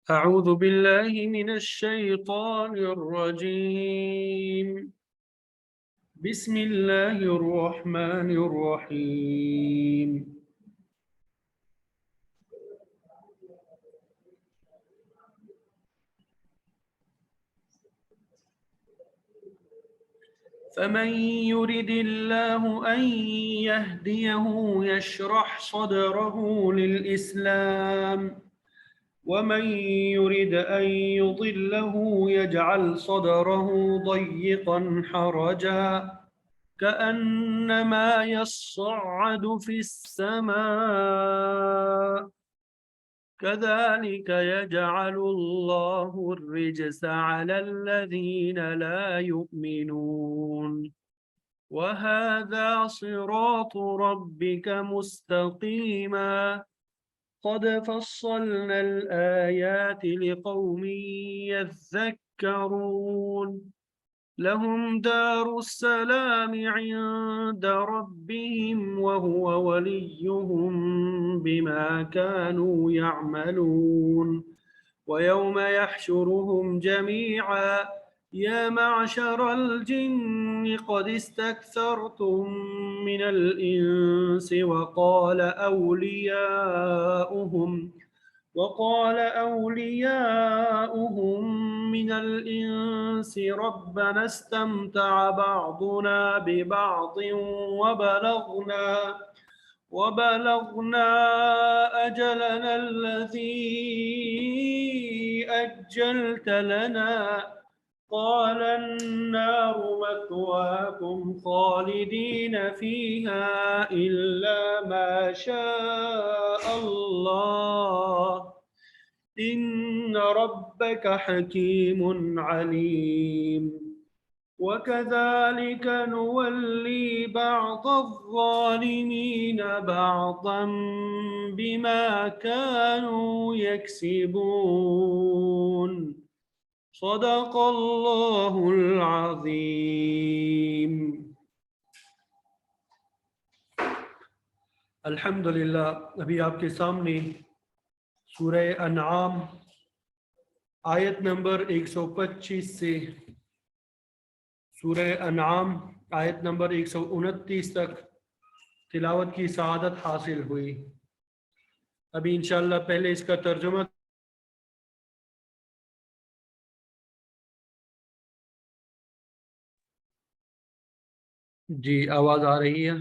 أعوذ بالله من الشيطان الرجيم. بسم الله الرحمن الرحيم. فمن يرد الله أن يهديه يشرح صدره للإسلام، ومن يرد أن يضله يجعل صدره ضيقا حرجا كأنما يصعد في السماء كذلك يجعل الله الرجس على الذين لا يؤمنون وهذا صراط ربك مستقيما قد فصلنا الآيات لقوم يذكرون لهم دار السلام عند ربهم وهو وليهم بما كانوا يعملون ويوم يحشرهم جميعا يا معشر الجن قد استكثرتم من الإنس وقال أولياؤهم من الإنس ربنا استمتع بعضنا ببعض وبلغنا أجلنا الذي أجلت لنا قال النار مثواكم خالدين فيها إلا ما شاء الله إن ربك حكيم عليم وكذلك نولي بعض الظالمين بعضا بما كانوا يكسبون صدق اللہ العظیم۔ الحمدللہ، ابھی آپ کے سامنے سورہ انعام آیت نمبر 125 سے سورہ انعام آیت نمبر 129 تک تلاوت کی سعادت حاصل ہوئی۔ ابھی انشاءاللہ پہلے اس کا ترجمہ جی آواز آ رہی ہے؟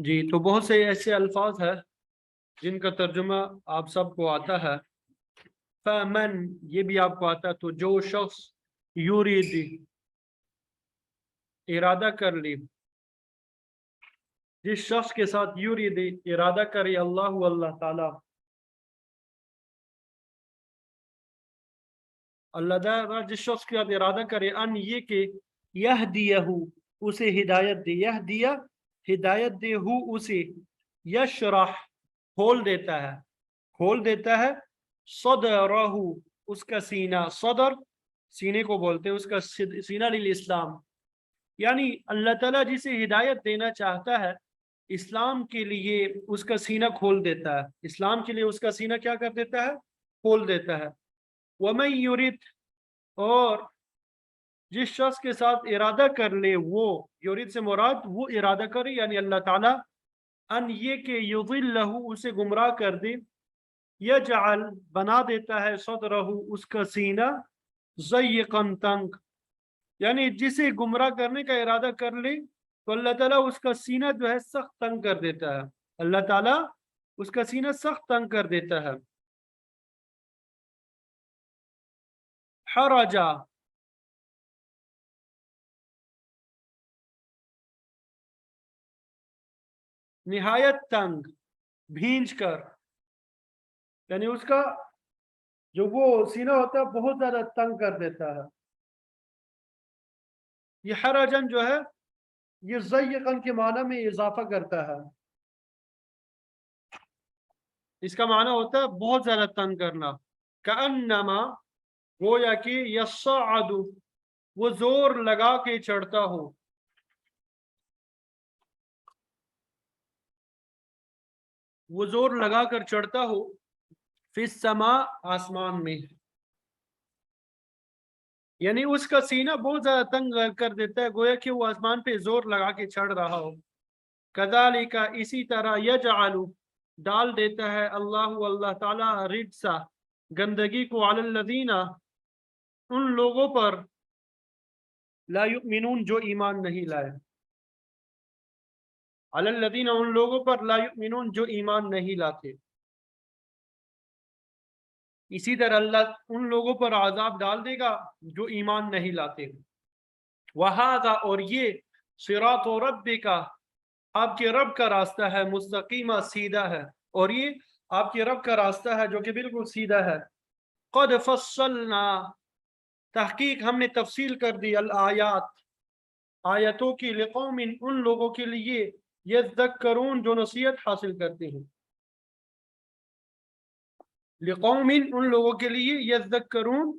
جی تو بہت سے ایسے الفاظ ہیں جن کا ترجمہ آپ سب کو آتا ہے۔ فمن یہ بھی آپ کو آتا ہے، تو جو شخص یورید ارادہ کر لی، جس شخص کے ساتھ یورید ارادہ کرے اللہ تعالی، اللہ تعالی جس شخص کے ساتھ ارادہ کرے ان یہ کہ یہدیہ اسے ہدایت دے، یہدیہ ہدایت دے ہو اسے، یشرح کھول دیتا ہے صدرہ اس کا سینہ، صدر سینے کو بولتے ہیں، اس کا سینہ للاسلام، یعنی اللہ تعالیٰ جسے ہدایت دینا چاہتا ہے اسلام کے لیے اس کا سینہ کھول دیتا ہے، اسلام کے لیے اس کا سینہ کیا کر دیتا ہے؟ کھول دیتا ہے۔ وَمَن يُرِدْ اور جس شخص کے ساتھ ارادہ کر لے، وہ یورید سے مراد وہ ارادہ کرے یعنی اللہ تعالیٰ، ان یہ کہ یضلہ اسے گمراہ کر دے، یجعل بنا دیتا ہے صدرہ اس کا سینہ ضیقا تنگ، یعنی جسے گمراہ کرنے کا ارادہ کر لے تو اللہ تعالیٰ اس کا سینہ جو ہے سخت تنگ کر دیتا ہے، اللہ تعالیٰ اس کا سینہ سخت تنگ کر دیتا ہے۔ حرجا نہایت تنگ، بھینج کر، یعنی اس کا جو وہ سینہ ہوتا ہے بہت زیادہ تنگ کر دیتا ہے۔ یہ حرجن جو ہے یہ ضیقن کے معنی میں اضافہ کرتا ہے، اس کا معنی ہوتا ہے بہت زیادہ تنگ کرنا۔ کأنما گویا کہ یصعد وہ زور لگا کے چڑھتا ہو، وہ زور لگا کر چڑھتا ہو، فی السماء آسمان میں، یعنی اس کا سینہ بہت زیادہ تنگ کر دیتا ہے، گویا کہ وہ آسمان پہ زور لگا کے چڑھ رہا ہو۔ کذالک اسی طرح یجعل ڈال دیتا ہے اللہ تعالی رجسا گندگی کو علی الذین ان لوگوں پر لا یؤمنون جو ایمان نہیں لائے، علی الذین ان لوگوں پر لا یؤمنون جو ایمان نہیں لاتے، اسی طرح اللہ ان لوگوں پر عذاب ڈال دے گا جو ایمان نہیں لاتے۔ وہذا اور یہ صراط ربک آپ کے رب کا راستہ ہے، مستقیمہ سیدھا ہے، اور یہ آپ کے رب کا راستہ ہے جو کہ بالکل سیدھا ہے۔ قد فصلنا تحقیق ہم نے تفصیل کر دی الآیات آیتوں کی، لقوم ان لوگوں کے لیے یذکرون جو نصیحت حاصل کرتے ہیں، لقوم ان لوگوں کے لیے یذکرون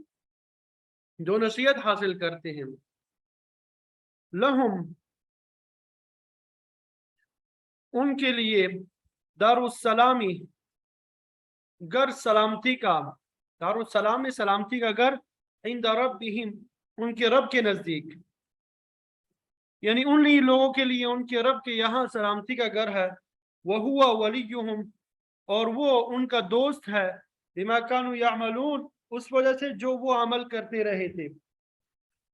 جو نصیحت حاصل کرتے ہیں، لہم ان کے لیے دار السلامی گھر سلامتی کا، دار السلام میں سلامتی کا گھر، عند ربہم ان کے رب کے نزدیک، یعنی ان لوگوں کے لیے ان کے رب کے یہاں سلامتی کا گھر ہے، وَهُوَ وَلِيُّهُمْ اور وہ ان کا دوست ہے، بما كانوا يعملون اس وجہ سے جو وہ عمل کرتے رہے تھے،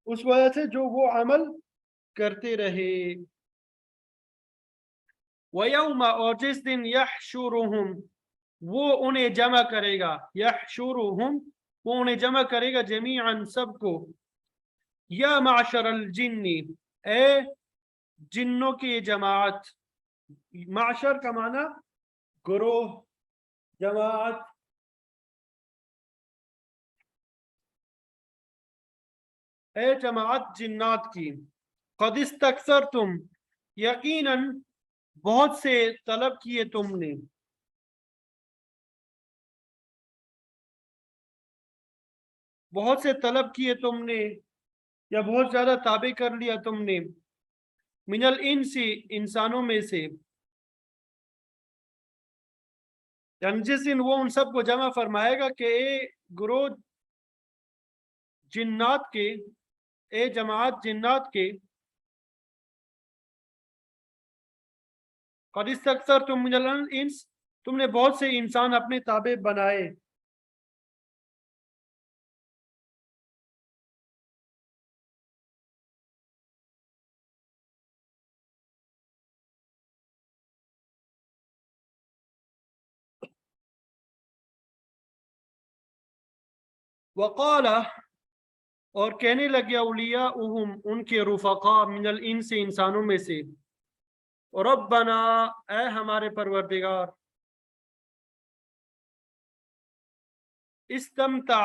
اس وجہ سے جو وہ عمل کرتے رہے۔ وَيَوْمَ اور جس دن يَحْشُرُهُمْ وہ انہیں جمع کرے گا، يَحْشُرُهُمْ وہ انہیں جمع کرے گا جمیعاً سب کو، یا معشر الجن اے جنوں کی جماعت، معشر کا معنی گروہ، جماعت، اے جماعت جنات کی، قد استکثرتم یقیناً بہت سے طلب کیے تم نے، بہت سے طلب کیے تم نے یا بہت زیادہ تابع کر لیا تم نے، من الانس انسانوں میں سے، یعنی جس دن وہ ان سب کو جمع فرمائے گا کہ اے گروہ جنات کے، اے جماعت جنات کے، قد استکثرتم من الانس تم نے بہت سے انسان اپنے تابع بنائے، وقال اور کہنے لگے اولیاؤہم ان کے رفقا من الانس انسانوں میں سے، ربنا اے ہمارے پروردگار، استمتع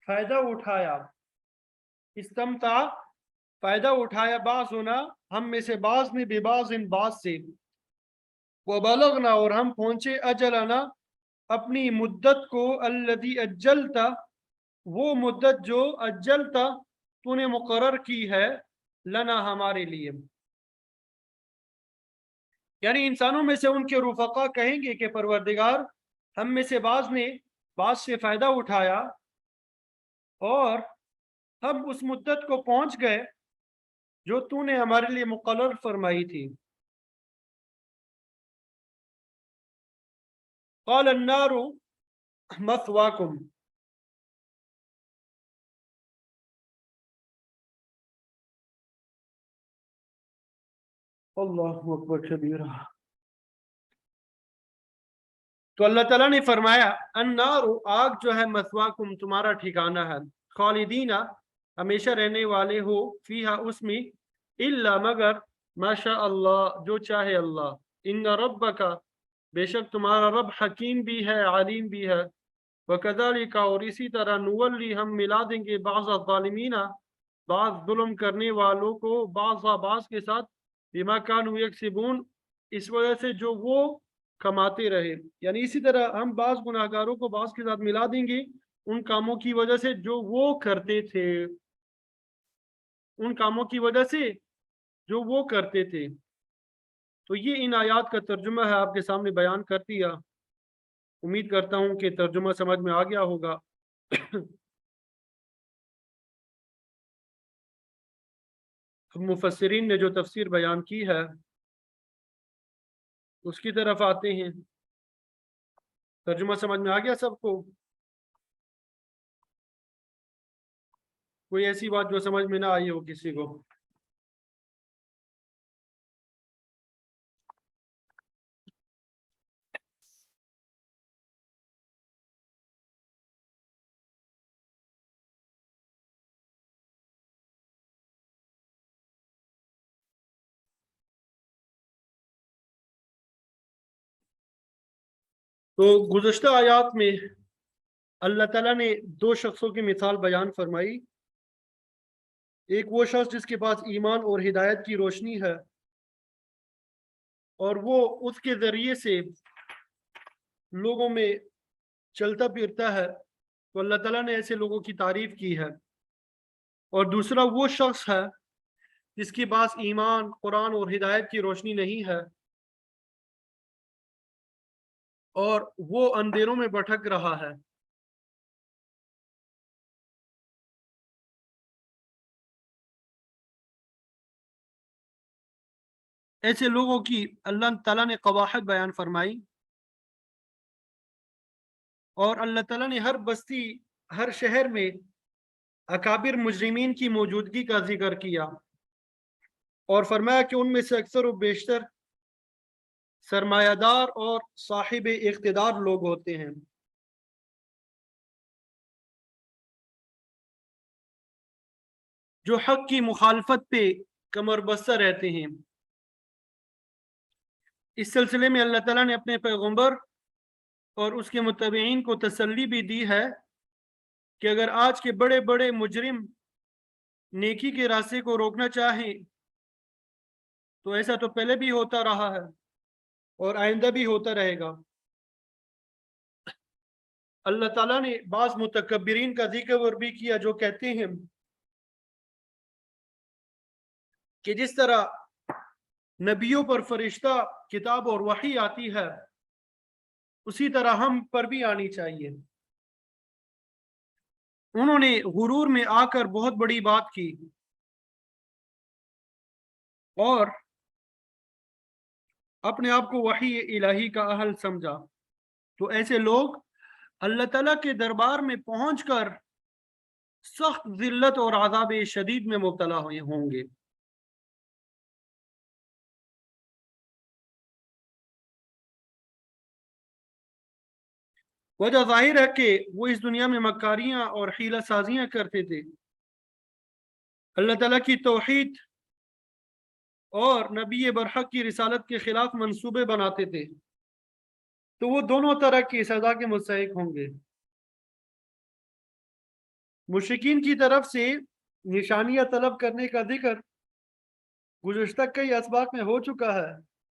فائدہ اٹھایا، استمتع فائدہ اٹھایا، بعض ہونا ہم میں سے بعض نے، ببعض ان بعض سے، وبلغنا اور ہم پہنچے اجلنا اپنی مدت کو، الذی اجلتا وہ مدت جو اجلتا تو نے مقرر کی ہے، لنا ہمارے لیے، یعنی انسانوں میں سے ان کے رفقا کہیں گے کہ پروردگار ہم میں سے بعض نے بعض سے فائدہ اٹھایا اور ہم اس مدت کو پہنچ گئے جو تو نے ہمارے لیے مقرر فرمائی تھی۔ قال النار مثواکم اللہ اکبر کبیرہ، تو اللہ تعالیٰ نے فرمایا النار آگ جو ہے، مثواکم تمہارا ٹھکانہ ہے، خالدینہ ہمیشہ رہنے والے ہو، فیہا اس میں، الا مگر ما شاء اللہ جو چاہے اللہ، ان ربک بے شک تمہارا رب حکیم بھی ہے علیم بھی ہے، وکذالک اور اسی طرح نولی ہم ملا دیں گے بعض الظالمین بعض ظلم کرنے والوں کو، بعض کے ساتھ، بما کانوا یکسبون اس وجہ سے جو وہ کماتے رہے، یعنی اسی طرح ہم بعض گناہگاروں کو بعض کے ساتھ ملا دیں گے ان کاموں کی وجہ سے جو وہ کرتے تھے۔ ان کاموں کی وجہ سے جو وہ کرتے تھے۔ تو یہ ان آیات کا ترجمہ ہے، آپ کے سامنے بیان کر دیا۔ امید کرتا ہوں کہ ترجمہ سمجھ میں آ گیا ہوگا۔ مفسرین نے جو تفسیر بیان کی ہے اس کی طرف آتے ہیں۔ ترجمہ سمجھ میں آ گیا سب کو؟ کوئی ایسی بات جو سمجھ میں نہ آئی ہو کسی کو؟ تو گزشتہ آیات میں اللہ تعالیٰ نے دو شخصوں کی مثال بیان فرمائی۔ ایک وہ شخص جس کے پاس ایمان اور ہدایت کی روشنی ہے اور وہ اس کے ذریعے سے لوگوں میں چلتا پھرتا ہے، تو اللہ تعالیٰ نے ایسے لوگوں کی تعریف کی ہے۔ اور دوسرا وہ شخص ہے جس کے پاس ایمان، قرآن اور ہدایت کی روشنی نہیں ہے اور وہ اندھیروں میں بھٹک رہا ہے۔ ایسے لوگوں کی اللہ تعالیٰ نے قباحت بیان فرمائی، اور اللہ تعالیٰ نے ہر بستی، ہر شہر میں اکابر مجرمین کی موجودگی کا ذکر کیا اور فرمایا کہ ان میں سے اکثر و بیشتر سرمایہ دار اور صاحب اقتدار لوگ ہوتے ہیں۔ جو حق کی مخالفت پہ کمر بستہ رہتے ہیں۔ اس سلسلے میں اللہ تعالیٰ نے اپنے پیغمبر اور اس کے متبعین کو تسلی بھی دی ہے کہ اگر آج کے بڑے بڑے مجرم نیکی کے راستے کو روکنا چاہیں تو ایسا تو پہلے بھی ہوتا رہا ہے اور آئندہ بھی ہوتا رہے گا۔ اللہ تعالیٰ نے بعض متکبرین کا ذکر بھی کیا جو کہتے ہیں کہ جس طرح نبیوں پر فرشتہ، کتاب اور وحی آتی ہے اسی طرح ہم پر بھی آنی چاہیے۔ انہوں نے غرور میں آ کر بہت بڑی بات کی اور اپنے آپ کو وحی الہی کا اہل سمجھا۔ تو ایسے لوگ اللہ تعالیٰ کے دربار میں پہنچ کر سخت ذلت اور عذاب شدید میں مبتلا ہوئے ہوں گے۔ وجہ ظاہر ہے کہ وہ اس دنیا میں مکاریاں اور حیلہ سازیاں کرتے تھے، اللہ تعالیٰ کی توحید اور نبی برحق کی رسالت کے خلاف منصوبے بناتے تھے، تو وہ دونوں طرح کی سزا کے مستحق ہوں گے۔ مشرکین کی طرف سے نشانیاں طلب کرنے کا ذکر گزشتہ کئی اسباق میں ہو چکا ہے۔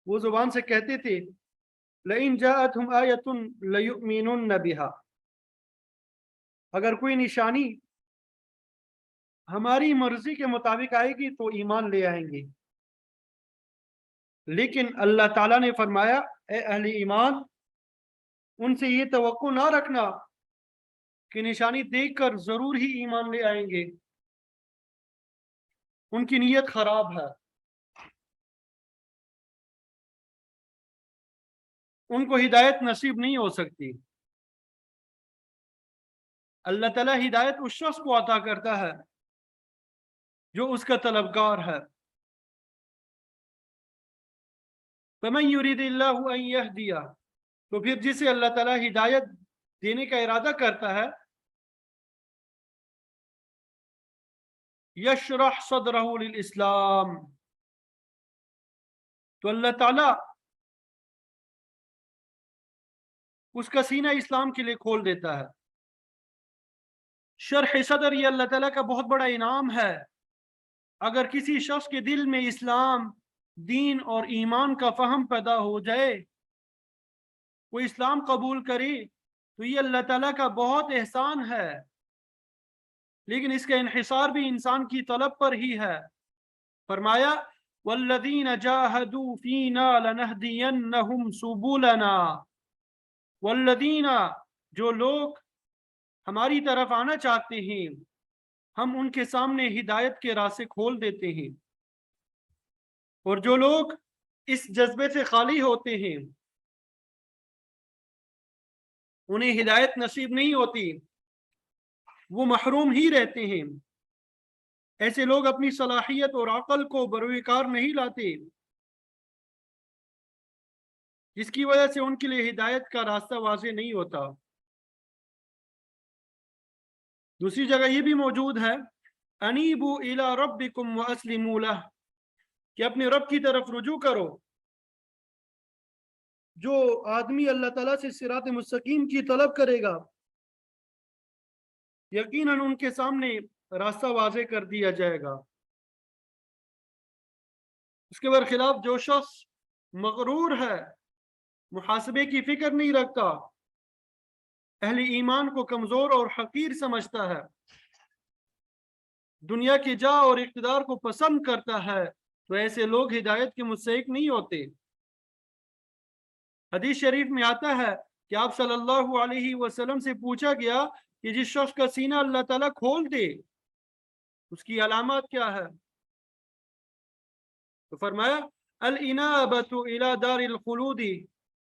وہ زبان سے کہتے تھے لئن جاءتهم آیۃ لیؤمنن بها، اگر کوئی نشانی ہماری مرضی کے مطابق آئے گی تو ایمان لے آئیں گے۔ لیکن اللہ تعالیٰ نے فرمایا اے اہل ایمان، ان سے یہ توقع نہ رکھنا کہ نشانی دیکھ کر ضرور ہی ایمان لے آئیں گے، ان کی نیت خراب ہے، ان کو ہدایت نصیب نہیں ہو سکتی۔ اللہ تعالیٰ ہدایت اس شخص کو عطا کرتا ہے جو اس کا طلبگار ہے۔ فَمَن يُرِدِ اللَّهُ أَن يَهْدِيَهُ، تو پھر جسے اللہ تعالیٰ ہدایت دینے کا ارادہ کرتا ہے، يَشْرَحْ صَدْرَهُ لِلْإِسْلَامِ، تو اللہ تعالیٰ اس کا سینہ اسلام کے لیے کھول دیتا ہے۔ شرح صدر یہ اللہ تعالیٰ کا بہت بڑا انعام ہے۔ اگر کسی شخص کے دل میں اسلام، دین اور ایمان کا فہم پیدا ہو جائے، وہ اسلام قبول کرے، تو یہ اللہ تعالیٰ کا بہت احسان ہے लेकिन इसका इन्हिसार भी इंसान की तलब पर ही है। फरमाया वल्लदीन जाहदू फीना लनहदियन्नहुम सुबुलना, वल्लदीना, जो लोग हमारी तरफ आना चाहते हैं हम उनके सामने हिदायत के रास्ते खोल देते हैं, और जो लोग इस जज्बे से खाली होते हैं उन्हें हिदायत नसीब नहीं होती, वो महरूम ही रहते हैं। ऐसे लोग अपनी सलाहियत और अकल को बरूकार नहीं लाते, जिसकी वजह से उनके लिए हिदायत का रास्ता वाज़ेह नहीं होता। दूसरी जगह ये भी मौजूद है, अनीबू इला रब्बिकुम व अस्लिमू लह, कि अपने रब की तरफ रुजू करो। जो आदमी अल्लाह ताला से सिरात मुस्तकीम की तलब करेगा यकीनन उनके सामने रास्ता वाज़ेह कर दिया जाएगा। उसके बरखिलाफ जो शख्स मगरूर है, मुहासबे की फिक्र नहीं रखता, अहले ईमान को कमजोर और हकीर समझता है, दुनिया के जा और इक़्तिदार को पसंद करता है, तो ऐसे लोग हिदायत के मुस्तहिक नहीं होते। हदीस शरीफ में आता है कि आप सल्लल्लाहु अलैहि वसल्लम से पूछा गया कि जिस शख्स का सीना अल्लाह ताला खोल दे उसकी अलामत क्या है, तो फरमाया अल इनाबतु इला दारिल खुलूदी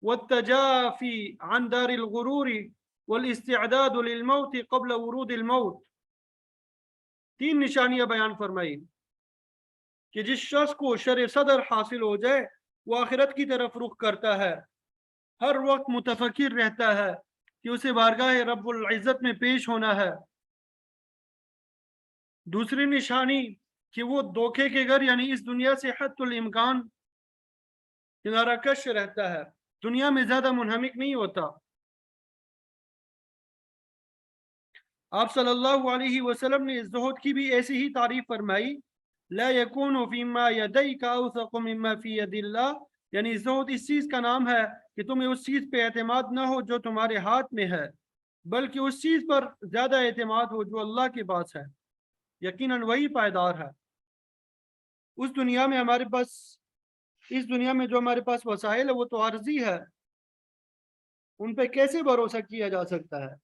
वत्तजाफी अन दारिल गुरूरी वल इस्तिअदादु लिल मौत क़ब्ल वुरूदिल मौत। तीन निशानियां बयान फरमाई कि जिस शख्स को शर सदर हासिल हो जाए वो आखिरत की तरफ रुख करता है, हर वक्त मुतफक्किर रहता है कि उसे बारगाह रब्बुल इज्जत में पेश होना है। दूसरी निशानी कि वो धोखे के घर यानी इस दुनिया से हत्तुल इम्कान किनारा कश रहता है, दुनिया में ज्यादा मुनहमिक नहीं होता। आप सल्लल्लाहु अलैहि वसल्लम ने ज़ुहद की भी ऐसी ही तारीफ फरमाई, ला यकूनु फीमा यदैका औसक़ु मिम्मा फी यदिल्लाह, यानी ज़ुहद इस चीज का नाम है कि तुम्हें उस चीज पे एतमाद न हो जो तुम्हारे हाथ में है, बल्कि उस चीज पर ज्यादा एतमाद हो जो अल्लाह के पास है, यकीनन वही पायदार है। उस दुनिया में हमारे पास, इस दुनिया में जो हमारे पास वसाइल है वो तो आर्जी है, उन पे कैसे भरोसा किया जा सकता है।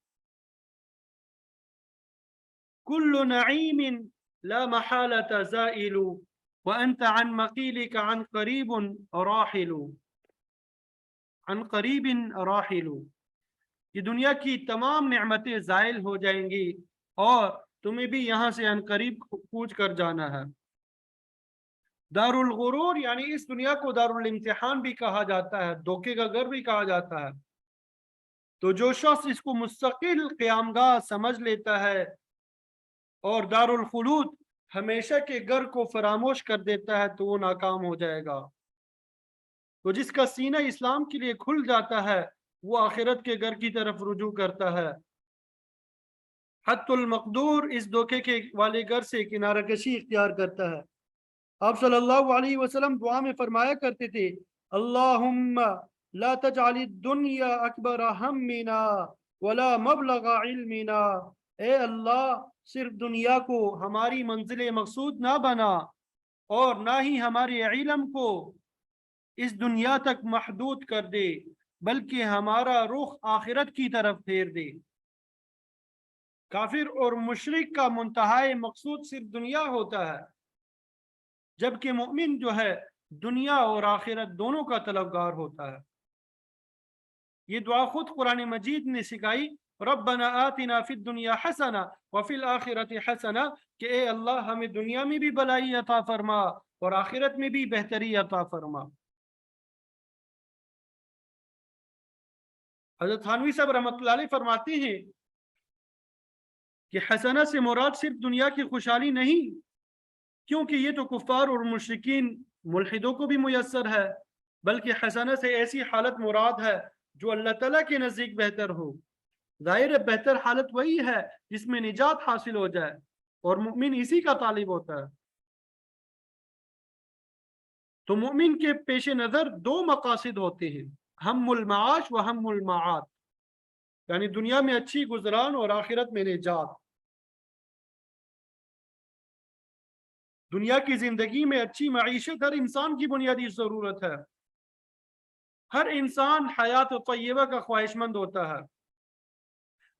कुल्लु नईमिन ला महलता ज़ाइलु व अंत अन मकीलिक अन करीबुन राहिलु, अन करीबिन राहिलु, कि दुनिया की तमाम नेमतें ज़ाइल हो जाएंगी और तुम्हें भी यहाँ से अन करीब कूच कर जाना है। दारुल गुरूर यानी इस दुनिया को दारुल इम्तिहान भी कहा जाता है, धोखे का घर भी कहा जाता है। तो जो शख्स इसको मुस्तकिल क़यामगाह समझ लेता है और दारुल खुलूद हमेशा के घर को फरामोश कर देता है तो वो नाकाम हो जाएगा। तो जिसका सीना इस्लाम के लिए खुल जाता है वो आखिरत के घर की तरफ रुजू करता है। हत्तुल मकदूर इस धोखे के वाले घर से किनारा कशी इख्तियार करता है। आप सल्लल्लाहु अलैहि वसल्लम दुआ में फरमाया करते थे, अल्लाहुम्मा ला तजअलिद दुनिया अकबर हम्मिना वला मबलगा इल्मिना, ए अल्लाह सिर्फ दुनिया को हमारी मंजिल मकसूद ना बना और ना ही हमारे इल्म को इस दुनिया तक महदूद कर दे, बल्कि हमारा रुख आखिरत की तरफ फेर दे। काफिर और मुशरिक का मुंतहाए मकसूद सिर्फ दुनिया होता है, जबकि मोमिन जो है दुनिया और आखिरत दोनों का तलबगार होता है। ये दुआ खुद कुरान मजीद ने सिखाई, रब्बना आतिना फिद दुनिया हसना व फिल आखिरति हसना, कि ए अल्लाह हमें दुनिया में भी भलाई अता फरमा और आखिरत में भी बेहतरी अता फरमा। हज़रत थानवी साहब रहमतुल्लाह अलैह फरमाते हैं कि हसना से मुराद सिर्फ दुनिया की खुशहाली नहीं, क्योंकि ये तो कुफ्फार और मुशरिकीन मुल्हिदों को भी मुयस्सर है, बल्कि हसना से ऐसी हालत मुराद है जो अल्लाह ताला के नज़दीक बेहतर हो। ज़ाहिर बेहतर हालत वही है जिसमें निजात हासिल हो जाए और मुमिन इसी का तालिब होता है। तो मुमिन के पेश नज़र दो मकासद होते हैं, हम्मुल माश व हम्मुल माआत, यानी दुनिया में अच्छी गुजरान और आखिरत में निजात। दुनिया की जिंदगी में अच्छी मईशत हर इंसान की बुनियादी जरूरत है। हर इंसान हयात तय्यबा का ख्वाहिशमंद होता है।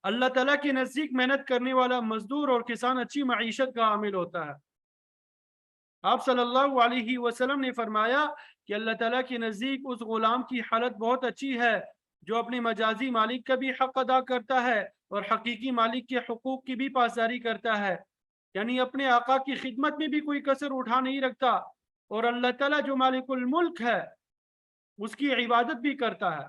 अल्लाह ताला के नजदीक मेहनत करने वाला मजदूर और किसान अच्छी मईशत का हामिल होता है। आप सल्लल्लाहु अलैहि वसल्लम ने फरमाया कि अल्लाह ताला के नजदीक उस गुलाम की हालत बहुत अच्छी है जो अपने मजाजी मालिक का भी हक अदा करता है और हकीकी मालिक के हुकूक की भी पासदारी करता है, यानी अपने आका की खिदमत में भी कोई कसर उठा नहीं रखता, और अल्लाह ताला जो मालिकुल मुल्क है उसकी इबादत भी करता है।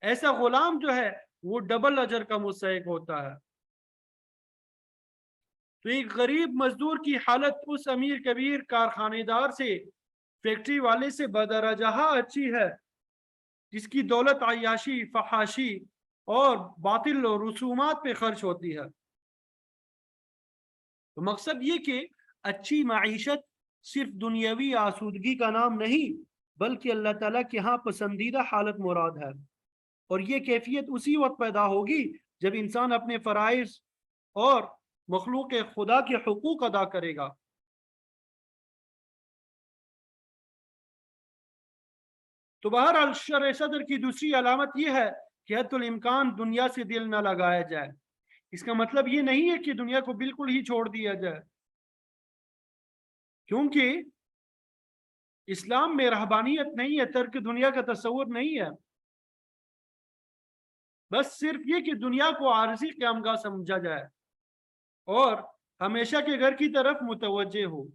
ऐसा गुलाम जो है वो डबल अजर का मुस्तहिक होता है। तो एक गरीब मजदूर की हालत उस अमीर कबीर कारखानेदार से, फैक्ट्री वाले से बदरजहा अच्छी है जिसकी दौलत अयाशी, फहाशी और बातिल रसूमात पे खर्च होती है। तो मकसद ये कि अच्छी मईशत सिर्फ दुनियावी आसूदगी का नाम नहीं बल्कि अल्लाह ताला के यहाँ पसंदीदा हालत मुराद है, और ये कैफियत उसी वक्त पैदा होगी जब इंसान अपने फराइज और मखलूक खुदा के हुकूक अदा करेगा। तो बहरहाल शर सदर की दूसरी अलामत यह है कि हत्तुल इम्कान दुनिया से दिल न लगाया जाए। इसका मतलब ये नहीं है कि दुनिया को बिल्कुल ही छोड़ दिया जाए, क्योंकि इस्लाम में रहबानियत नहीं है, तर्क दुनिया का तस्वुर नहीं है। बस सिर्फ ये कि दुनिया को आरजी क़यामगाह समझा जाए और हमेशा के घर की तरफ मुतवज्जे हो।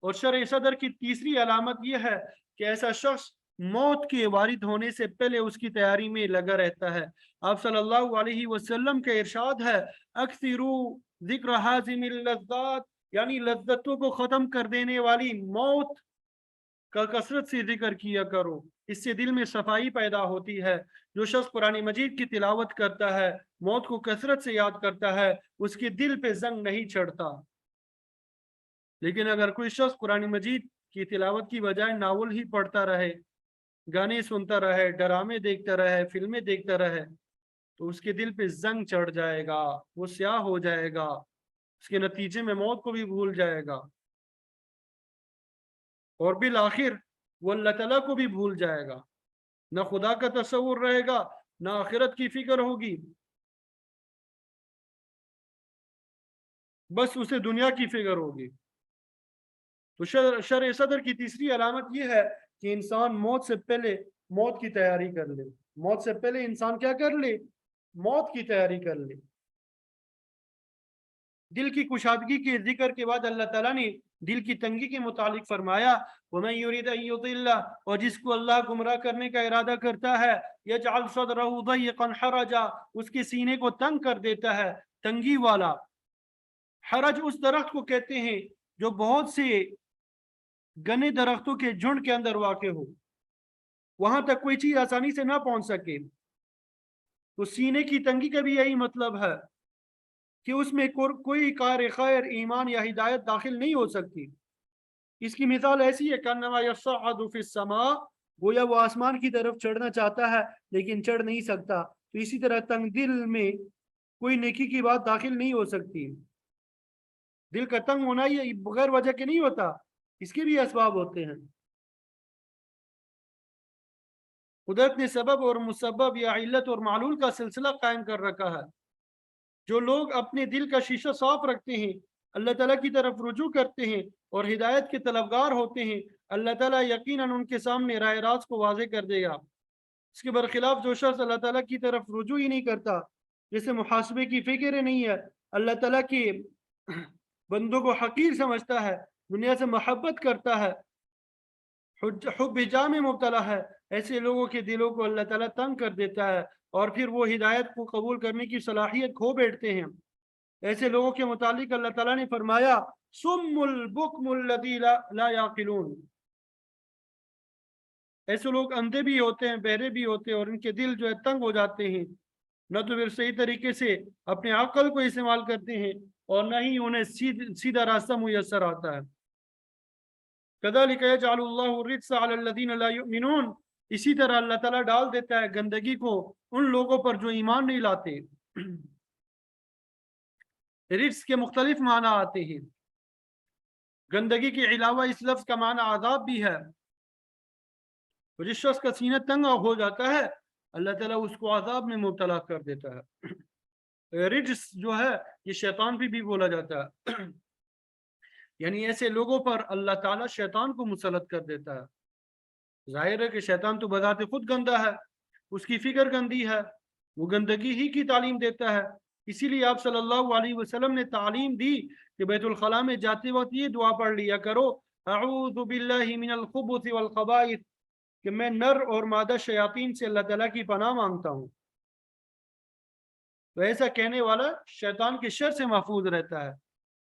और शर सदर की तीसरी अलामत यह है कि ऐसा शख्स मौत के वारिद होने से पहले उसकी तैयारी में लगा रहता है। आप सल्लल्लाहु अलैहि वसल्लम का इरशाद है, अक्सिरू जिक्र हाज़िमिल लज़्ज़ात, यानी लज्जतों को खत्म कर देने वाली मौत का कसरत से जिक्र किया करो, इससे दिल में सफाई पैदा होती है। जो शख्स कुरान मजीद की तिलावत करता है, मौत को कसरत से याद करता है, उसके दिल पे जंग नहीं चढ़ता। लेकिन अगर कोई शख्स कुरान मजीद की तिलावत की बजाय नावल ही पढ़ता रहे, गाने सुनता रहे, ड्रामे देखता रहे, फिल्में देखता रहे, तो उसके दिल पे जंग चढ़ जाएगा, वो स्याह हो जाएगा, उसके नतीजे में मौत को भी भूल जाएगा और बिल आखिर वो अल्लाह ताला को भी भूल जाएगा। न खुदा का तस्वुर रहेगा, न आखिरत की फिक्र होगी, बस उसे दुनिया की फिक्र होगी। तो शर सदर की तीसरी अलामत यह है कि इंसान मौत से पहले मौत की तैयारी कर ले। मौत से पहले इंसान क्या कर ले? मौत की तैयारी कर ले। दिल की कुशादगी के जिक्र के बाद अल्लाह ताला ने दिल की तंगी के मुतालिक फरमाया, वमन युरिद अन युदिल्ला, और जिसको अल्लाह गुमराह करने का इरादा करता है, यजअल सदरहु दय्यकन हरजा, उसके सीने को तंग कर देता है, तंगी वाला। हरज उस दरख्त को कहते हैं जो बहुत से घने दरख्तों के झुंड के अंदर वाक़ हो, वहां तक कोई चीज आसानी से ना पहुंच सके। तो सीने की तंगी का भी यही मतलब है कि उसमें कोई कार खैर, ईमान या हिदायत दाखिल नहीं हो सकती। इसकी मिसाल ऐसी है, कन्नमा यस्अदु फिस समा, गोया वो आसमान की तरफ चढ़ना चाहता है लेकिन चढ़ नहीं सकता। तो इसी तरह तंग दिल में कोई नेकी की बात दाखिल नहीं हो सकती। दिल का तंग होना ये बगैर वजह के नहीं होता, इसके भी असबाब होते हैं। कुदरत ने सबब और मुसब्बब या इल्लत और मालूल का सिलसिला कायम कर रखा है। जो लोग अपने दिल का शीशा साफ रखते हैं, अल्लाह ताला की तरफ रुजू करते हैं और हिदायत के तलबगार होते हैं, अल्लाह ताला यकीनन उनके सामने राह रास्त को वाज़े कर देगा। इसके बरखिलाफ जो शख्स अल्लाह ताला की तरफ रुजू ही नहीं करता, जैसे मुहासबे की फिक्र नहीं है, अल्लाह ताला के बंदों को हकीर समझता है, दुनिया से मोहब्बत करता है, हुब्ब जा में मुब्तला है, ऐसे लोगों के दिलों को अल्लाह ताला तंग कर देता है और फिर वो हिदायत को कबूल करने की सलाहियत खो बैठते हैं। ऐसे लोगों के मुतालिक अल्लाह ताला ने फरमाया, सुम्मुल बुकमुल लदी ला याकिलून, ऐसे लोग अंधे भी होते हैं, बहरे भी होते हैं और इनके दिल जो है तंग हो जाते हैं, न तो फिर सही तरीके से अपने अक्ल को इस्तेमाल करते हैं और न ही उन्हें सीधा रास्ता मुयसर आता है। कज़ालिक यजअलुल्लाहु रिज्स अलल्लज़ीना ला युमिनून, इसी तरह अल्लाह ताला डाल देता है गंदगी को उन लोगों पर जो ईमान नहीं लाते। रिज्स के मुख्तलिफ माना आते हैं। गंदगी के अलावा इस लफ्ज का माना आदाब भी है। तो जिस शख्स का सीना तंग हो जाता है अल्लाह ताला उसको आदाब में मुब्तला कर देता है। रिज्स जो है ये शैतान भी बोला जाता है। यानी ऐसे लोगों पर अल्लाह ताला शैतान को मुसल्लत कर देता है। जाहिर है कि शैतान तो बजाते खुद गंदा है, उसकी फिक्र गंदी है, वो गंदगी ही की तालीम देता है। इसीलिए आप सल्लल्लाहु अलैहि वसल्लम ने तालीम दी कि बैतुल खला में जाते वक्त ये दुआ पढ़ लिया करो, अऊज़ु बिल्लाहि मिनल खुबुथि वल खबाइथ, कि मैं नर और मादा शयातीन से अल्लाह ताला की पनाह मांगता हूँ। तो ऐसा कहने वाला शैतान के शर से महफूज रहता है।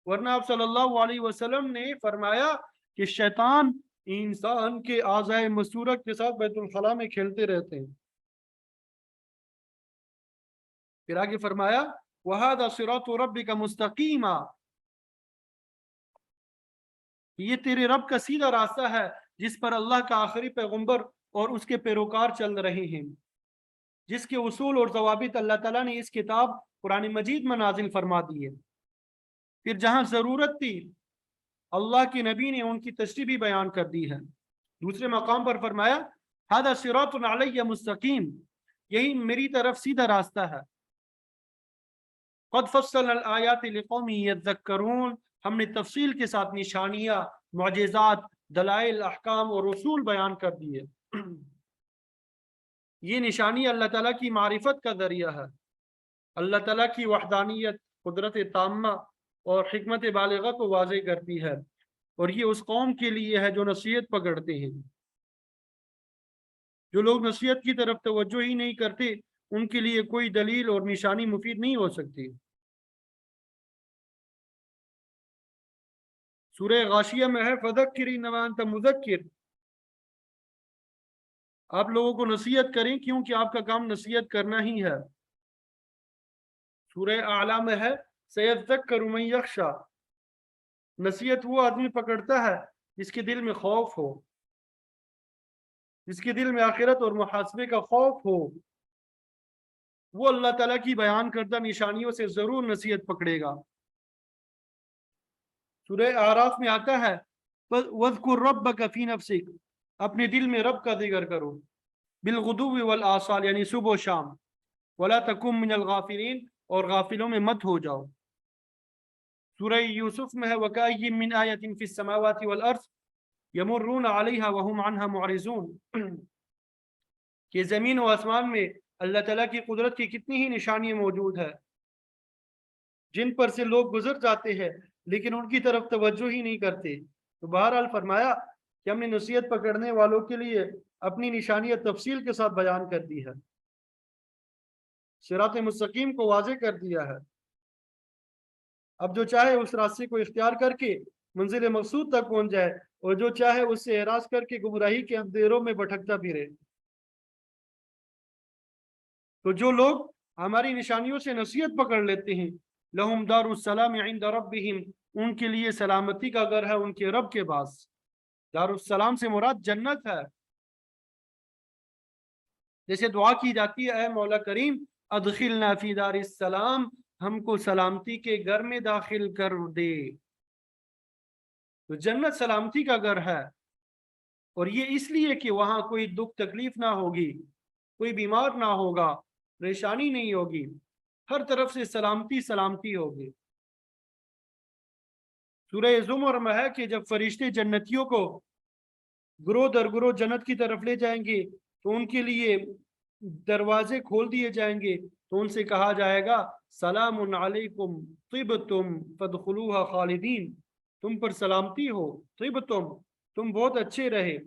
वरना आप सल्लल्लाहु अलैहि वसल्लम ने फरमाया कि शैतान इंसान के आज़ाए मसूरत के साथ बैतुल खला में खेलते रहते हैं। फिर आगे फरमाया वहादा सिरातु रब्बिका मुस्तकीमा, ये तेरे रब का सीधा रास्ता है जिस पर अल्लाह का आखिरी पैगंबर और उसके पैरोकार चल रहे हैं, जिसके उसूल और ज़वाबित अल्लाह ताला ने इस किताब कुरान मजीद में नाजिल फरमा दिए। फिर जहां जरूरत थी अल्लाह के नबी ने उनकी तशरीह भी बयान कर दी है। दूसरे मकाम पर फरमाया हादा सिरातुन अलैया मुस्तकीम, यही मेरी तरफ सीधा रास्ता है। क़द फ़स्सलनल आयाति लिक़ौमिन यज़्ज़क्करून, हमने तफसील के साथ निशानियां, मुअजिज़ात, दलाइल, अहकाम और उसूल बयान कर दिए। ये निशानी अल्लाह ताला की मारिफत का जरिया है, अल्लाह ताला की वहदानियत, कुदरत ताम्मा और हिकमत बालिगा को वाज़ेह करती है। और ये उस कौम के लिए है जो नसीहत पकड़ते हैं। जो लोग नसीहत की तरफ तवज्जो ही नहीं करते उनके लिए कोई दलील और निशानी मुफीद नहीं हो सकती। सूरह गाशिया में है फदक्किर इन्नमा अंत मुज़क्किर, आप लोगों को नसीहत करें क्योंकि आपका काम नसीहत करना ही है। सूरह आला में है सयज़्ज़क्करु मन यख्शा, नसीहत वो आदमी पकड़ता है जिसके दिल में खौफ हो, जिसके दिल में आखिरत और मुहासबे का खौफ हो, वो अल्लाह ताला की बयान करदा निशानियों से जरूर नसीहत पकड़ेगा। सूरह आराफ में आता है वज़्कुर रब्बका फी नफ्सिक, अपने दिल में रब का जिक्र करो, बिलगुदुव्वि वल आसाल, यानी सुबह शाम, वला तकुम मिनल गाफिलीन, और गाफिलों में मत हो जाओ। सूरह यूसुफ में है वकाय्यिम मिन आयतिन फिस समावाति वल अर्ज़ यमुर्रून अलैहा वहुम अन्हा मुअरिज़ून, कि जमीन और आसमान में अल्लाह ताला की कुदरत की कितनी ही निशानियां मौजूद है जिन पर से लोग गुजर जाते हैं लेकिन उनकी तरफ तवज्जो ही नहीं करते। तो बहरहाल फरमाया कि हमने नसीहत पकड़ने वालों के लिए अपनी निशानियां तफसील के साथ बयान कर दी है, सिरात मुस्तकीम को वाज़ेह कर दिया है। अब जो चाहे उस रास्ते को इख्तियार करके मंजिल मकसूद तक पहुंच जाए और जो चाहे उससे एराज करके गुमराही के अंधेरों में भटकता फिरे। तो जो लोग हमारी निशानियों से नसीहत पकड़ लेते हैं लहुम दारुस्सलाम इंद रब्बिहिम, उनके लिए सलामती का घर है उनके रब के पास। दारुस्सलाम से मुराद जन्नत है। जैसे दुआ की जाती है ऐ मौला करीम अदखिलना फी दारिस्सलाम, हमको सलामती के घर में दाखिल कर दे। तो जन्नत सलामती का घर है, और ये इसलिए कि वहां कोई दुख तकलीफ ना होगी, कोई बीमार ना होगा, परेशानी नहीं होगी, हर तरफ से सलामती सलामती होगी। सूरह ज़ुमर में है कि जब फरिश्ते जन्नतियों को गुरो दर गुरो जन्नत की तरफ ले जाएंगे तो उनके लिए दरवाजे खोल दिए जाएंगे, तो उनसे कहा जाएगा सलामुन अलैकुम तिबतुम फदखुलूहा खालिदीन, तुम पर सलामती हो, तिबतुम, तुम बहुत अच्छे रहे,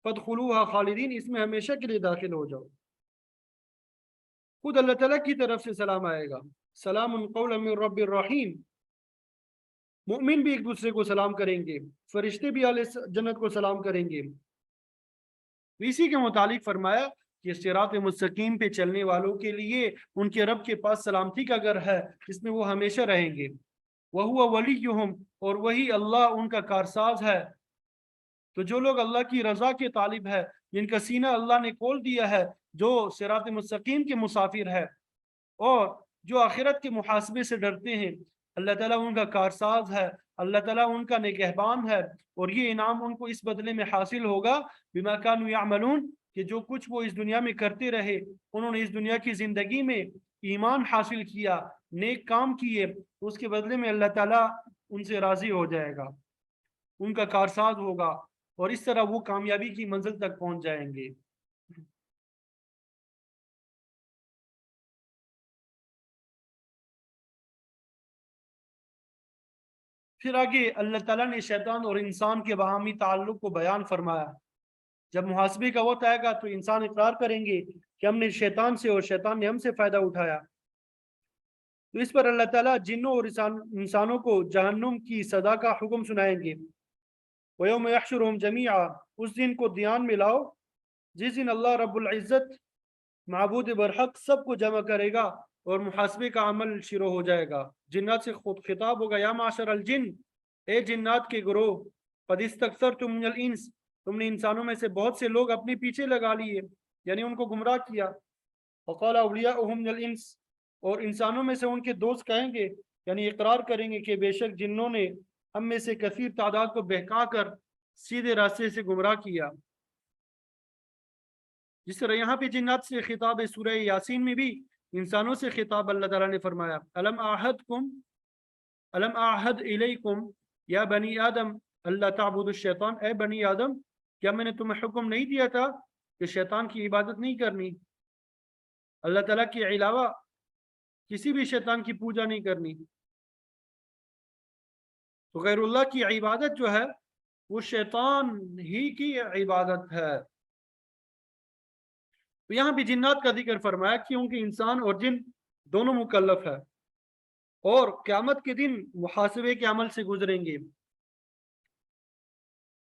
फदखुलूहा खालिदीन, इसमें हमेशा के लिए दाखिल हो जाओ। खुद अल्लाह ताला की तरफ से सलाम आएगा, सलामुन कौलन मिन रब्बिर रहीम। मुमिन भी एक दूसरे को सलाम करेंगे, फरिश्ते भी आले जन्नत को सलाम करेंगे। इसी के मुतालिक फरमाया कि सिरात मुस्तकीम पे चलने वालों के लिए उनके रब के पास सलामती का घर है जिसमें वो हमेशा रहेंगे। वह हुआ वलीयुहुम, और वही अल्लाह उनका कारसाज है। तो जो लोग अल्लाह की रजा के तालिब है, जिनका सीना अल्लाह ने खोल दिया है, जो सिरात मुस्तकीम के मुसाफिर है और जो आखिरत के मुहासबे से डरते हैं, अल्लाह ताला उनका कारसाज है, अल्लाह ताला उनका निगहबान है, और ये इनाम उनको इस बदले में हासिल होगा बिमा कानू यामलून, कि जो कुछ वो इस दुनिया में करते रहे, उन्होंने इस दुनिया की जिंदगी में ईमान हासिल किया, नेक काम किए, उसके बदले में अल्लाह ताला उनसे राजी हो जाएगा, उनका कारसाज होगा, और इस तरह वो कामयाबी की मंजिल तक पहुंच जाएंगे। फिर आगे अल्लाह ताला ने शैतान और इंसान के बाहमी ताल्लुक को बयान फरमाया। जब मुहासबे का वक्त आएगा तो इंसान इकरार करेंगे कि हमने शैतान से और शैतान ने हमसे फायदा उठाया। तो इस पर अल्लाह ताला जिन्नों और इंसानों को जहन्नुम की सदा का हुक्म सुनाएंगे। वयौम यहशुरुहुम जमीआ, उस दिन को ध्यान में लाओ जिस दिन अल्लाह रब्बुल इज्जत माबूद बरहक सबको जमा करेगा और मुहासबे का अमल शुरू हो जाएगा। जिन्नात से खुद खिताब होगा, या माशर अल जिन, ए जिन्नात के ग्रोह, कद इस्तक्सरतुम मिनल इंस, तुमने इंसानों में से बहुत से लोग अपने पीछे लगा लिए, यानी उनको गुमराह किया। वक़ाल औलियाउहुम मिनल इंस, और इंसानों में से उनके दोस्त कहेंगे, यानी इकरार करेंगे कि बेशक जिन्नों ने हम में से कसीर तादाद को बहका कर सीधे रास्ते से गुमराह किया। जिस तरह यहाँ पे जिन्नात से खिताब है, सूरह यासीन में भी इंसानों से खिताब अल्लाह ताला ने फरमाया, अलम आहद इलैकुम या बनी आदम अल्लाह ताबुदु शैतान, ए बनी आदम, क्या मैंने तुम्हें हुक्म नहीं दिया था कि शैतान की इबादत नहीं करनी, अल्लाह ताला के अलावा किसी भी शैतान की पूजा नहीं करनी। तो गैरुल्लाह की इबादत जो है वो शैतान ही की इबादत है। तो यहाँ भी जिन्नात का जिक्र फरमाया क्योंकि इंसान और जिन दोनों मुकल्लफ है और क़यामत के दिन मुहासबे के अमल से गुजरेंगे।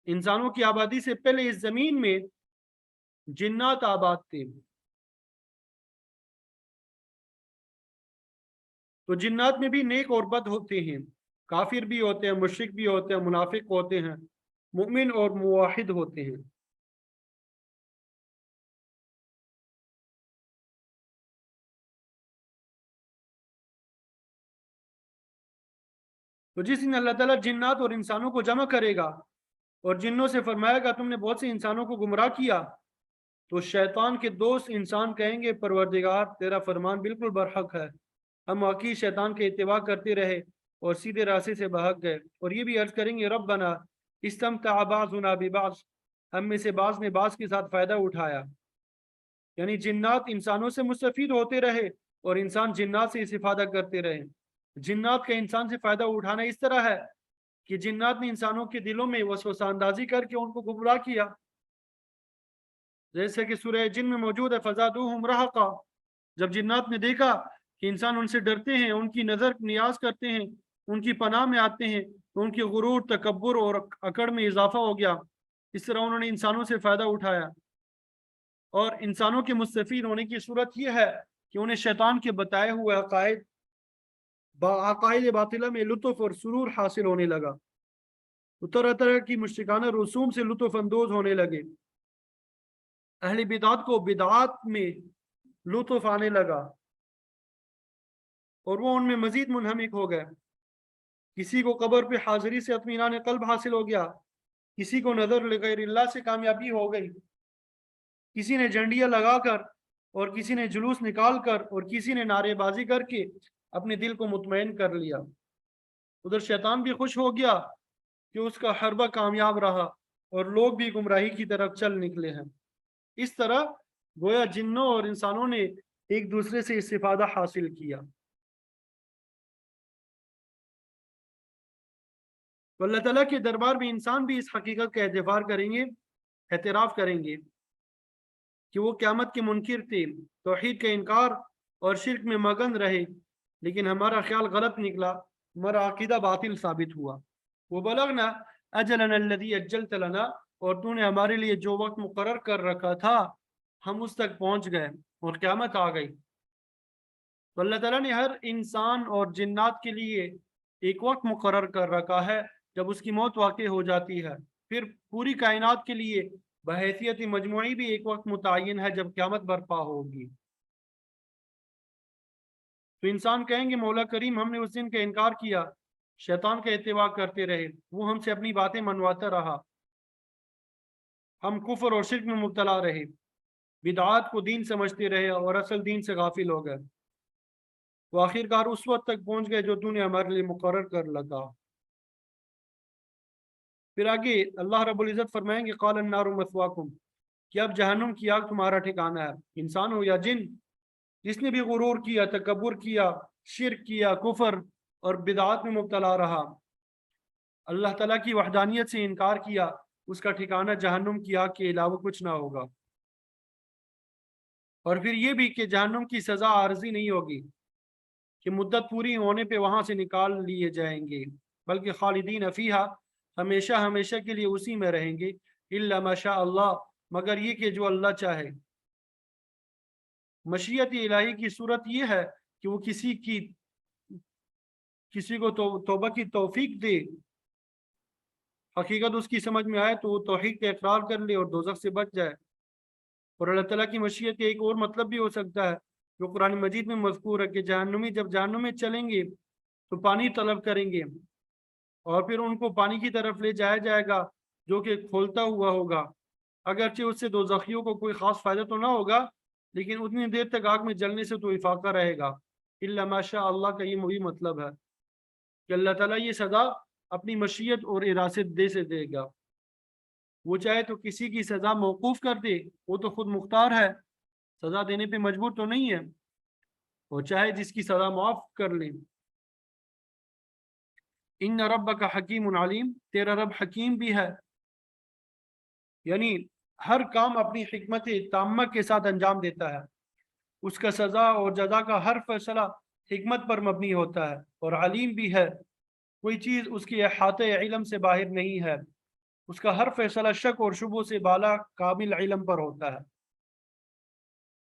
इंसानों की आबादी से पहले इस जमीन में जिन्नात आबाद थे। तो जिन्नात में भी नेक और बद होते हैं, काफिर भी होते हैं, मुशरिक भी होते हैं, मुनाफिक होते हैं, मुमिन और मुवाहिद होते हैं। तो जिस दिन अल्लाह ताला जिन्नात और इंसानों को जमा करेगा और जिन्नों से फरमाएगा तुमने बहुत से इंसानों को गुमराह किया, तो शैतान के दोस्त इंसान कहेंगे परवरदिगार तेरा फरमान बिल्कुल बरहक है, हम वाकई शैतान के इत्तिबा करते रहे और सीधे रास्ते से बहक गए। और ये भी अर्ज करेंगे रब्बना इस्तमतअ बाज़ुना बिबाज़, हम में से बाज ने बाज के साथ फायदा उठाया, यानी जिन्नात इंसानों से मुस्तफीद होते रहे और इंसान जिन्नात से इस्तिफादा करते रहे। जिन्नात का इंसान से फायदा उठाना इस तरह है कि जिन्नात ने इंसानों के दिलों में वसवसा अंदाजी करके उनको गुमराह किया, जैसे कि सूरह जिन में मौजूद है, फज़ादूहुम रहक़ा, जब जिन्नात ने देखा कि इंसान उनसे डरते हैं, उनकी नज़र नियाज करते हैं, उनकी पनाह में आते हैं, तो उनके गुरूर, तकब्बुर और अकड़ में इजाफा हो गया। इस तरह उन्होंने इंसानों से फ़ायदा उठाया और इंसानों के मुस्तफीद होने की सूरत यह है कि उन्हें शैतान के बताए हुए अकायद बातिला में लुत्फ़ और सुरूर हासिल होने लगा। तो तरह तरह की मुश्रिकाना रसूम से लुत्फ़ अंदोज होने लगे। अहले बिदात को बिदात में लुत्फ़ आने लगा और वो उनमें मजीद मुनहमिक हो गए। किसी को कब्र पे हाजिरी से इत्मीनान क़ल्ब हासिल हो गया, किसी को नज़र लिगैरिल्लाह से कामयाबी हो गई, किसी ने झंडियाँ लगाकर और किसी ने जुलूस निकाल कर और किसी ने नारेबाजी करके अपने दिल को मुतमईन कर लिया। उधर शैतान भी खुश हो गया कि उसका हरबा कामयाब रहा और लोग भी गुमराही की तरफ चल निकले हैं। इस तरह गोया जिन्नों और इंसानों ने एक दूसरे से इस्तिफादा हासिल किया। तो अल्लाह ताला के दरबार में इंसान भी इस हकीकत का एतबार करेंगे, एतराफ़ करेंगे कि वो क़यामत के मुनकिर थे, तौहीद का इनकार और शिर्क में मगन रहे, लेकिन हमारा ख्याल गलत निकला, हमारा अकीदा बातिल साबित हुआ। वो बलगना अजलन अल्लज़ी अज्जलत लना, और तूने हमारे लिए जो वक्त मुकर्रर कर रखा था हम उस तक पहुंच गए और क़यामत आ गई। तो अल्लाह ताला ने हर इंसान और जिन्नात के लिए एक वक्त मुकर्रर कर रखा है जब उसकी मौत वाक़ई हो जाती है। फिर पूरी कायनात के लिए बहैसियत मजमूई भी एक वक्त मुतय्यन है जब क़यामत बर्पा होगी। تو انسان کہیں گے مولا کریم ہم نے اس دن کا انکار کیا، شیطان کا اتباع کرتے رہے، وہ ہم سے اپنی باتیں منواتا رہا، ہم کفر اور شرک میں مبتلا رہے، بدعات کو دین سمجھتے رہے اور اصل دین سے غافل ہو گئے، وہ آخر کار اس وقت تک پہنچ گئے جو تو نے ہمارے لیے مقرر کر لگا۔ پھر آگے اللہ رب العزت فرمائیں گے قال النار مثواکم، کہ اب جہنم کی آگ تمہارا ٹھکانہ ہے، انسان ہو یا جن، جس نے بھی غرور کیا، تکبر کیا، شرک کیا، کفر اور بدعات میں مبتلا رہا، اللہ تعالیٰ کی وحدانیت سے انکار کیا، اس کا ٹھکانہ جہنم کی آگ کے علاوہ کچھ نہ ہوگا۔ اور پھر یہ بھی کہ جہنم کی سزا عارضی نہیں ہوگی کہ مدت پوری ہونے پہ وہاں سے نکال لیے جائیں گے، بلکہ خالدین فیہا، ہمیشہ ہمیشہ کے لیے اسی میں رہیں گے، الا ما شاء اللہ، مگر یہ کہ جو اللہ چاہے۔ مشیت الہی کی صورت یہ ہے کہ وہ کسی کو توبہ کی توفیق دے، حقیقت اس کی سمجھ میں آئے تو وہ توحید کا اقرار کر لے اور دوزخ سے بچ جائے۔ اور اللہ تعالیٰ کی مشیت کا ایک اور مطلب بھی ہو سکتا ہے جو قرآن مجید میں مذکور ہے کہ جہنمی جب جہنم میں چلیں گے تو پانی طلب کریں گے، اور پھر ان کو پانی کی طرف لے جایا جائے گا جو کہ کھولتا ہوا ہوگا، اگرچہ اس سے دوزخیوں کو کوئی خاص فائدہ تو نہ ہوگا، لیکن اتنی دیر تک آگ میں جلنے سے تو افاقہ رہے گا۔ الا ما شاء اللہ کا یہ وہی مطلب ہے کہ اللہ تعالیٰ یہ سزا اپنی مشیت اور ارادت دے سے دے گا، وہ چاہے تو کسی کی سزا موقوف کر دے، وہ تو خود مختار ہے، سزا دینے پہ مجبور تو نہیں ہے، وہ چاہے جس کی سزا معاف کر لے۔ ان ربک حکیم علیم، تیرا رب حکیم بھی ہے، یعنی ہر کام اپنی حکمت تامہ کے ساتھ انجام دیتا ہے، اس کا سزا اور جزا کا ہر فیصلہ حکمت پر مبنی ہوتا ہے، اور علیم بھی ہے، کوئی چیز اس کے احاطے علم سے باہر نہیں ہے، اس کا ہر فیصلہ شک اور شبہ سے بالا کامل علم پر ہوتا ہے۔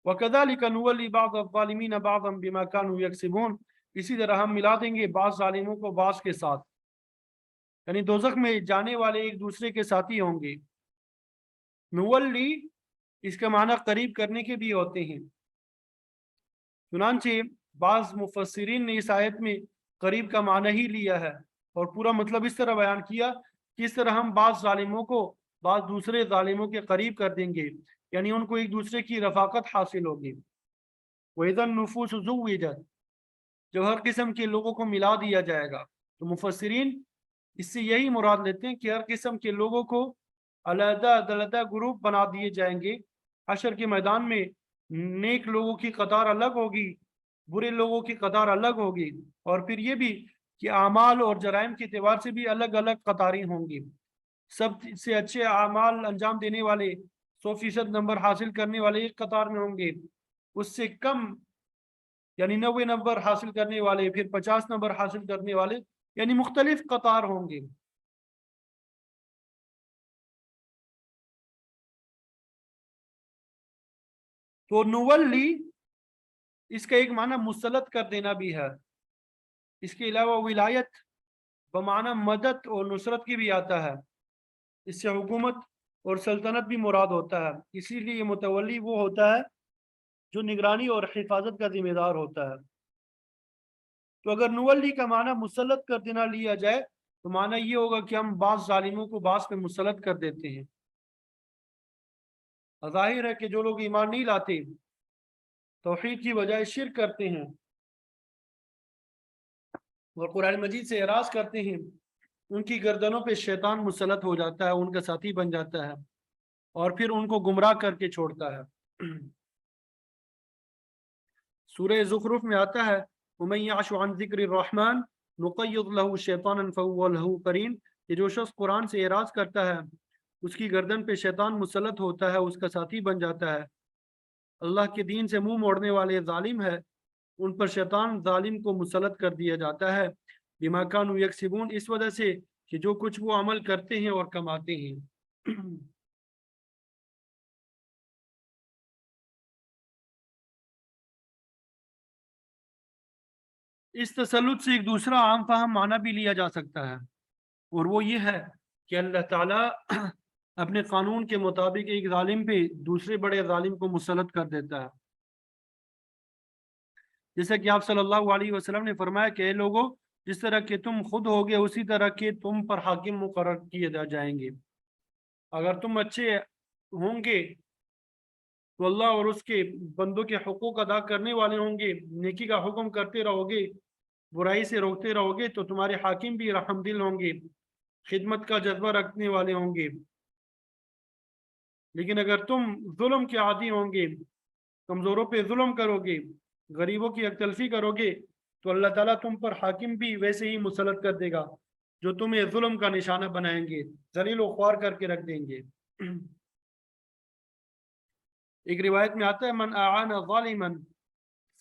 وَكَذَلِكَ نُوَلِّي بَعْضَ الظَّالِمِينَ بَعْضًا بِمَا كَانُوا يَكْسِبُونَ، اسی طرح ہم ملا دیں گے بعض ظالموں کو بعض کے ساتھ، یعنی دوزخ میں جانے والے ایک دوسرے کے ساتھی ہوں گے۔ نولی اس کا معنی قریب کرنے کے بھی ہوتے ہیں، چنانچہ بعض مفسرین نے اس آیت میں قریب کا معنی ہی لیا ہے اور پورا مطلب اس طرح بیان کیا کہ اس طرح ہم بعض ظالموں کو بعض دوسرے ظالموں کے قریب کر دیں گے، یعنی ان کو ایک دوسرے کی رفاقت حاصل ہوگی۔ وَإِذَا النُّفُوسُ زُوِّجَتْ، جب ہر قسم کے لوگوں کو ملا دیا جائے گا، تو مفسرین اس سے یہی مراد لیتے ہیں کہ ہر قسم کے لوگوں کو علیحدہ علیحدہ گروپ بنا دیے جائیں گے، حشر کے میدان میں نیک لوگوں کی قطار الگ ہوگی، برے لوگوں کی قطار الگ ہوگی، اور پھر یہ بھی کہ اعمال اور جرائم کے اعتبار سے بھی الگ الگ قطاریں ہوں گی۔ سب سے اچھے اعمال انجام دینے والے 100% نمبر حاصل کرنے والے ایک قطار میں ہوں گے، اس سے کم یعنی 90 نمبر حاصل کرنے والے، پھر 50 نمبر حاصل کرنے والے، یعنی مختلف قطار ہوں گے۔ تو نولی اس کا ایک معنی مسلط کر دینا بھی ہے، اس کے علاوہ ولایت بمعنی مدد اور نصرت کی بھی آتا ہے، اس سے حکومت اور سلطنت بھی مراد ہوتا ہے، اسی لیے متولی وہ ہوتا ہے جو نگرانی اور حفاظت کا ذمہ دار ہوتا ہے۔ تو اگر نولی کا معنی مسلط کر دینا لیا جائے تو معنی یہ ہوگا کہ ہم بعض ظالموں کو بعض پہ مسلط کر دیتے ہیں۔ ظاہر ہے کہ جو لوگ ایمان نہیں لاتے، توحید کی بجائے شرک کرتے ہیں اور قرآن مجید سے اعراض کرتے ہیں، ان کی گردنوں پہ شیطان مسلط ہو جاتا ہے، ان کا ساتھی بن جاتا ہے، اور پھر ان کو گمراہ کر کے چھوڑتا ہے۔ سورہ زخرف میں آتا ہے وَمَن يَعْشُ عَنْ ذِكْرِ الرَّحْمَنِ نُقَيِّضْ لَهُ شَيْطَانًا فَهُوَ لَهُ قَرِينٌ، کہ جو شخص قرآن سے اعراض کرتا ہے اس کی گردن پہ شیطان مسلط ہوتا ہے، اس کا ساتھی بن جاتا ہے۔ اللہ کے دین سے منہ موڑنے والے ظالم ہے، ان پر شیطان ظالم کو مسلط کر دیا جاتا ہے، بما كانوا یکسبون، اس وجہ سے کہ جو کچھ وہ عمل کرتے ہیں اور کماتے ہیں۔ اس تسلط سے ایک دوسرا عام فہم معنی بھی لیا جا سکتا ہے، اور وہ یہ ہے کہ اللہ تعالیٰ اپنے قانون کے مطابق ایک ظالم پہ دوسرے بڑے ظالم کو مسلط کر دیتا ہے۔ जैसा कि आप सल्लल्लाहु अलैहि वसल्लम ने फरमाया कि लोगों, जिस तरह के तुम खुद होगे उसी तरह के तुम पर हाकिम मुकर्रर किए जाएंगे। अगर तुम अच्छे होंगे तो अल्लाह और उसके बंदों के हुकूक अदा करने वाले होंगे, नेकी का हुक्म करते रहोगे, बुराई से रोकते रहोगे, तो तुम्हारे हाकिम भी रहमदिल होंगे, खिदमत का जज्बा रखने वाले होंगे। लेकिन अगर तुम जुल्म के आदी होंगे, कमज़ोरों पे जुल्म करोगे, गरीबों की अकतलफी करोगे, तो अल्लाह ताला तुम पर हाकिम भी वैसे ही मुसल्लत कर देगा जो तुम्हें जुल्म का निशाना बनाएंगे, जलील व ख्वार करके रख देंगे। एक रिवायत में आता है, मन आन ज़ालिमन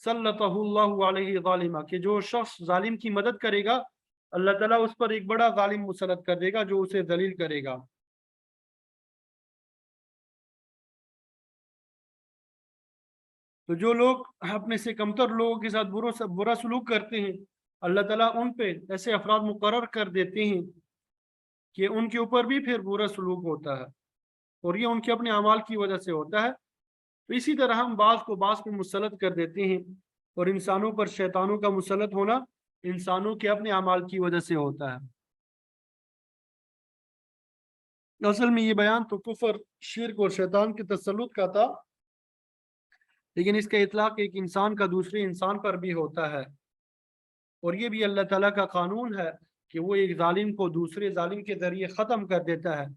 सल्लतहुल्लाहु अलैहि ज़ालिमा, कि जो शख्स जालिम की मदद करेगा अल्लाह ताला उस पर एक बड़ा जालिम मुसल्लत कर देगा जो उसे जलील करेगा। तो जो लोग अपने से कमतर लोगों के साथ बुरा सलूक करते हैं, अल्लाह ताला उन पे ऐसे अफराद मुकर्रर कर देते हैं कि उनके ऊपर भी फिर बुरा सलूक होता है, और ये उनके अपने अमाल की वजह से होता है। तो इसी तरह हम बाज़ को बाज़ पे मुसल्लत कर देते हैं, और इंसानों पर शैतानों का मुसल्लत होना इंसानों के अपने अमाल की वजह से होता है। असल में ये बयान तो कुफर, शिर्क और शैतान के तसल्लुत का था, लेकिन इसका इतलाक एक इंसान का दूसरे इंसान पर भी होता है, और ये भी अल्लाह ताला का कानून है कि वो एक जालिम को दूसरे जालिम के जरिए ख़त्म कर देता है।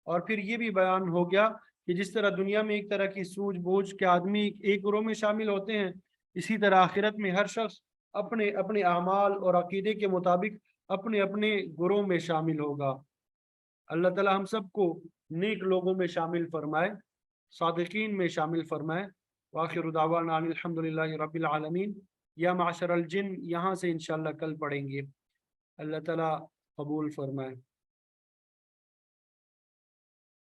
और फिर ये भी बयान हो गया कि जिस तरह दुनिया में एक तरह की सूझबूझ के आदमी एक ग्रोह में शामिल होते हैं, इसी तरह आखिरत में हर शख्स अपने अपने अमाल और अकीदे के मुताबिक अपने अपने ग्रोह में शामिल होगा। अल्लाह ताला हम सबको नेक लोगों में शामिल फरमाए, सादिकीन में शामिल फरमाए। वाखिर दावाना अनिल हम्दुलिल्लाहि रब्बिल आलमीन। या माशरल जिन यहाँ से इंशाअल्लाह कल पढ़ेंगे। अल्लाह ताला कबूल फरमाए।